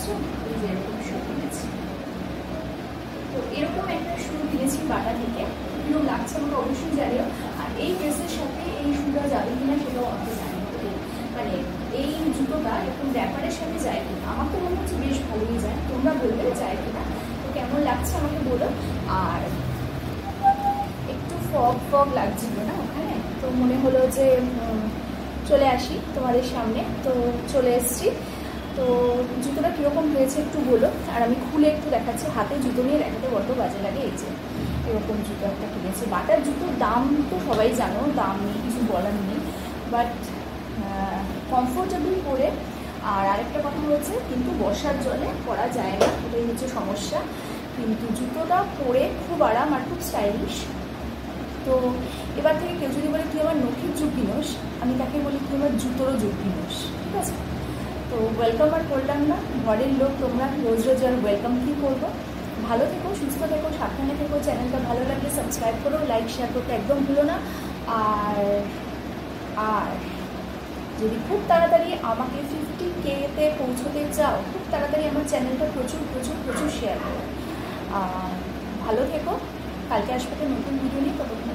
দেখছো এই যে এরকম শু কিনেছি। তো এরকম একটা শু কিনেছি বাটা থেকে, কিরকম লাগছে আমাকে অবশ্যই জানিও। আর এই ড্রেসের সাথে এই শুটা যাবে কিনা সেটাও আমাকে জানিও। মানে এই জুতোটা এরকম র্যাপারের সাথে যায় কিনা, আমার তো মনে হচ্ছে বেশ ভালোই যায়, তোমরা বলবে যায় কিনা। তো কেমন লাগছে আমাকে বলো। আর একটু ফগ ফগ লাগছিল না ওখানে, তো মনে হলো যে চলে আসি তোমাদের সামনে। তো চলে এসছি। তো জুতোটা কীরকম হয়েছে একটু বলো, আর আমি খুলে একটু দেখাচ্ছি। হাতে জুতো নিয়ে দেখাতে বড্ড বাজে লাগে। এই যে এরকম জুতো একটা কিনেছি, বাটার জুতোর দাম তো সবাই জানো, দাম নেই, কিছু বলার নেই, বাট কমফোর্টেবল পরে। আর আরেকটা কথা হচ্ছে কিন্তু বর্ষার জলে পরা যায় না, এটাই হচ্ছে সমস্যা। কিন্তু জুতোটা পরে খুব আরাম আর খুব স্টাইলিশ। তো এবার থেকে কেউ যদি বলে তুই আমার নখির যুগ কিনোস, আমি তাকে বলি তুই আমার জুতোরও যুগ কিনোস, ঠিক আছে? তো ওয়েলকাম আর করলাম না, ঘরের লোক তোমরা, রোজ রোজ আর ওয়েলকাম কী করবো। ভালো থেকো, সুস্থ থেকো, সাবধানে থেকো। চ্যানেলটা ভালো লাগলে সাবস্ক্রাইব করো, লাইক শেয়ার করতে একদম ভুলো না। আর আর যদি খুব তাড়াতাড়ি আমাকে 50K-তে পৌঁছতে চাও, খুব তাড়াতাড়ি আমার চ্যানেলটা প্রচুর প্রচুর প্রচুর শেয়ার করো। ভালো থেকো, কালকে আসবে একটা নতুন ভিডিও নিয়ে, ততক্ষণ